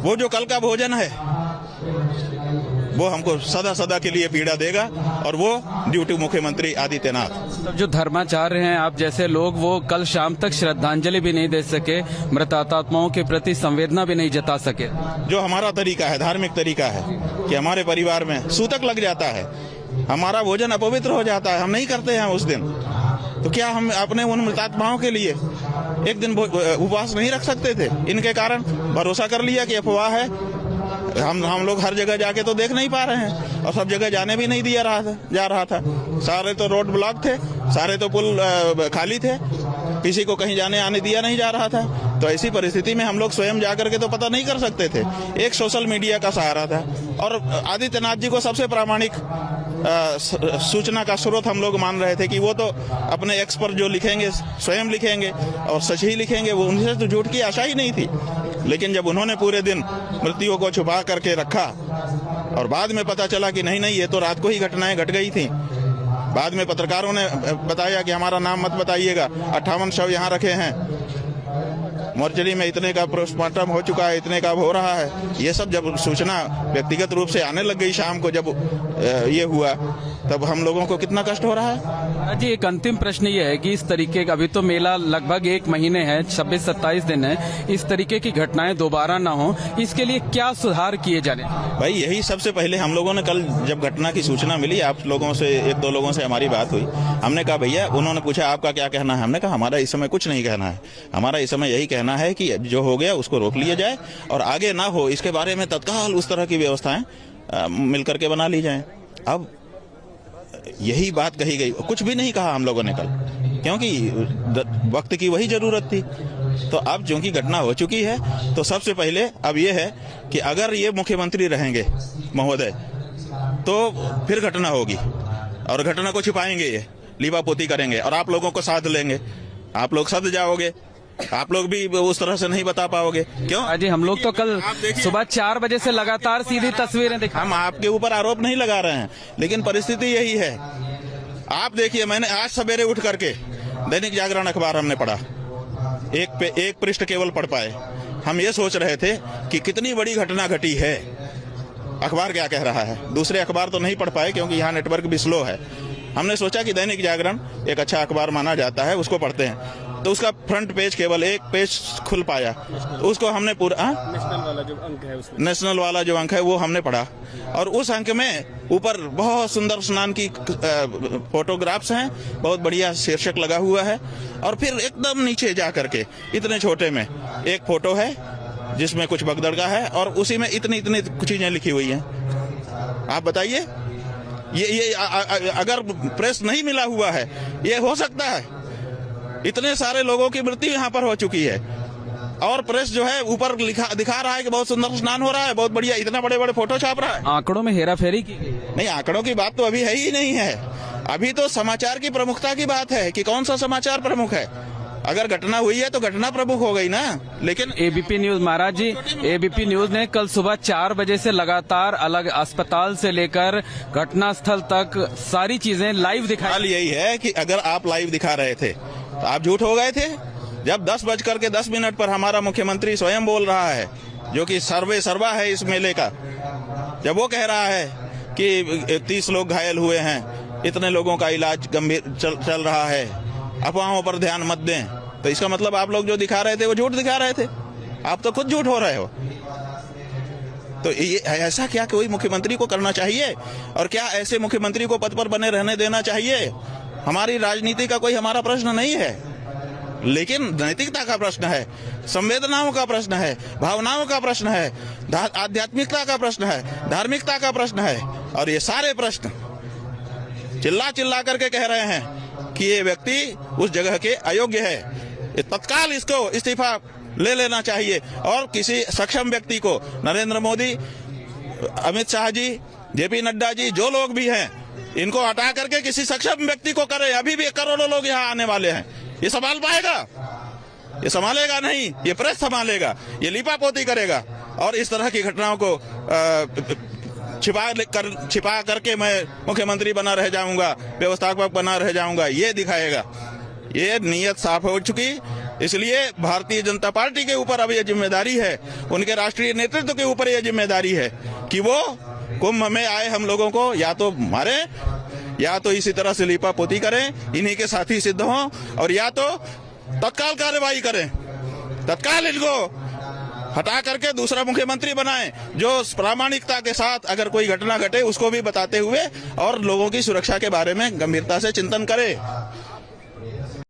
वो जो कल का भोजन है वो हमको सदा सदा के लिए पीड़ा देगा, और वो ड्यूटी मुख्यमंत्री आदित्यनाथ। तब जो धर्माचार्य हैं आप जैसे लोग, वो कल शाम तक श्रद्धांजलि भी नहीं दे सके, मृतात्माओं के प्रति संवेदना भी नहीं जता सके। जो हमारा तरीका है, धार्मिक तरीका है कि हमारे परिवार में सूतक लग जाता है, हमारा भोजन अपवित्र हो जाता है, हम नहीं करते हैं उस दिन, तो क्या हम अपने उन मृतात्माओं के लिए एक दिन उपवास नहीं रख सकते थे? इनके कारण भरोसा कर लिया कि अफवाह है। हम लोग हर जगह जाके तो देख नहीं पा रहे हैं, और सब जगह जाने भी नहीं दिया जा रहा था। सारे तो रोड ब्लॉक थे, सारे तो पुल खाली थे, किसी को कहीं जाने आने दिया नहीं जा रहा था। तो ऐसी परिस्थिति में हम लोग स्वयं जाकर के तो पता नहीं कर सकते थे। एक सोशल मीडिया का सहारा था, और आदित्यनाथ जी को सबसे प्रामाणिक सूचना का स्रोत हम लोग मान रहे थे कि वो तो अपने एक्स पर जो लिखेंगे स्वयं लिखेंगे और सच ही लिखेंगे, वो उनसे तो झूठ की आशा ही नहीं थी। लेकिन जब उन्होंने पूरे दिन मृत्यु को छुपा करके रखा, और बाद में पता चला कि नहीं ये तो रात को ही घटनाएं घट गई थी, बाद में पत्रकारों ने बताया कि हमारा नाम मत बताइएगा, 58 शव यहाँ रखे हैं, मोर्चरी में इतने का पोस्टमार्टम हो चुका है, इतने का हो रहा है। ये सब जब सूचना व्यक्तिगत रूप से आने लग गई शाम को, जब ये हुआ, तब हम लोगों को कितना कष्ट हो रहा है। जी, एक अंतिम प्रश्न ये है कि इस तरीके का, अभी तो मेला लगभग 1 महीने है, 26-27 दिन है, इस तरीके की घटनाएं दोबारा ना हो, इसके लिए क्या सुधार किए जाने? भाई यही सबसे पहले हम लोगों ने, कल जब घटना की सूचना मिली, आप लोगों से 1-2 लोगों से हमारी बात हुई, हमने कहा भैया, उन्होंने पूछा आपका क्या कहना है, हमने कहा हमारा इस समय कुछ नहीं कहना है, हमारा इस समय यही कहना है कि जो हो गया उसको रोक लिया जाए, और आगे ना हो इसके बारे में तत्काल उस तरह की व्यवस्थाएं मिलकर के बना ली जाएं। अब यही बात कही गई, कुछ भी नहीं कहा हम लोगों ने कल, क्योंकि वक्त की वही जरूरत थी। तो अब चूंकि घटना हो चुकी है, तो सबसे पहले अब ये है कि अगर ये मुख्यमंत्री रहेंगे महोदय, तो फिर घटना होगी, और घटना को छिपाएंगे, ये लीपापोती करेंगे, और आप लोगों को साथ लेंगे, आप लोग सद जाओगे, आप लोग भी उस तरह से नहीं बता पाओगे। क्यों? अजी, हम लोग तो कल सुबह 4 बजे से लगातार सीधी तस्वीरें दिखा। हम आपके ऊपर आरोप नहीं लगा रहे हैं, लेकिन परिस्थिति यही है। आप देखिए, मैंने आज सवेरे उठ करके दैनिक जागरण अखबार हमने पढ़ा, एक पृष्ठ केवल पढ़ पाए। हम ये सोच रहे थे कि कितनी बड़ी घटना घटी है, अखबार क्या कह रहा है। दूसरे अखबार तो नहीं पढ़ पाए क्योंकि यहाँ नेटवर्क भी स्लो है। हमने सोचा कि दैनिक जागरण एक अच्छा अखबार माना जाता है, उसको पढ़ते हैं। तो उसका फ्रंट पेज केवल एक पेज खुल पाया, तो उसको हमने पूरा नेशनल वाला जो अंक है वो हमने पढ़ा, और उस अंक में ऊपर बहुत सुंदर स्नान की फोटोग्राफ्स हैं, बहुत बढ़िया शीर्षक लगा हुआ है, और फिर एकदम नीचे जा करके इतने छोटे में एक फोटो है जिसमें कुछ भगदड़ है, और उसी में इतनी चीजें लिखी हुई हैं। आप बताइए, ये अगर प्रेस नहीं मिला हुआ है, ये हो सकता है? इतने सारे लोगों की मृत्यु यहाँ पर हो चुकी है, और प्रेस जो है ऊपर दिखा रहा है कि बहुत सुंदर स्नान हो रहा है, बहुत बढ़िया, इतना बड़े बड़े फोटो छाप रहा है। आंकड़ों में हेराफेरी की नहीं, आंकड़ों की बात तो अभी है ही नहीं है। अभी तो समाचार की प्रमुखता की बात है कि कौन सा समाचार प्रमुख है। अगर घटना हुई है तो घटना प्रमुख हो गई ना। लेकिन एबीपी न्यूज, महाराज जी, एबीपी न्यूज ने कल सुबह 4 बजे से लगातार अलग अस्पताल से लेकर घटनास्थल तक सारी चीजें लाइव दिखाई। यही है कि अगर आप लाइव दिखा रहे थे तो आप झूठ हो गए थे। जब 10:10 पर हमारा मुख्यमंत्री स्वयं बोल रहा है, जो कि सर्वे सर्वा है इस मेले का, जब वो कह रहा है कि 30 लोग घायल हुए हैं, इतने लोगों का इलाज गंभीर चल रहा है, अफवाहों पर ध्यान मत दें, तो इसका मतलब आप लोग जो दिखा रहे थे वो झूठ दिखा रहे थे। आप तो खुद झूठ हो रहे हो। तो ये ऐसा क्या कोई मुख्यमंत्री को करना चाहिए? और क्या ऐसे मुख्यमंत्री को पद पर बने रहने देना चाहिए? हमारी राजनीति का कोई हमारा प्रश्न नहीं है, लेकिन नैतिकता का प्रश्न है, संवेदनाओं का प्रश्न है, भावनाओं का प्रश्न है, आध्यात्मिकता का प्रश्न है, धार्मिकता का प्रश्न है। और ये सारे प्रश्न चिल्ला करके कह रहे हैं कि ये व्यक्ति उस जगह के अयोग्य है, तत्काल इसको इस्तीफा ले लेना चाहिए, और किसी सक्षम व्यक्ति को, नरेंद्र मोदी, अमित शाह जी, जेपी नड्डा जी, जो लोग भी हैं, इनको हटा करके किसी सक्षम व्यक्ति को करे। अभी भी करोड़ों लोग यहाँ आने वाले हैं, ये संभाल पाएगा? ये संभालेगा नहीं, ये प्रेस संभालेगा, ये लिपापोती करेगा, और इस तरह की घटनाओं को छिपा करके मैं मुख्यमंत्री बना रह जाऊंगा, व्यवस्थापक बना रह जाऊंगा, ये दिखाएगा। ये नीयत साफ हो चुकी, इसलिए भारतीय जनता पार्टी के ऊपर अब यह जिम्मेदारी है, उनके राष्ट्रीय नेतृत्व के ऊपर यह जिम्मेदारी है कि वो कुंभ में आए हम लोगों को या तो मारे या तो इसी तरह से लीपापोती करें, इन्हीं के साथी सिद्ध हों, और या तो तत्काल कार्रवाई करें, तत्काल इनको हटा करके दूसरा मुख्यमंत्री बनाएं जो प्रामाणिकता के साथ अगर कोई घटना घटे उसको भी बताते हुए और लोगों की सुरक्षा के बारे में गंभीरता से चिंतन करे।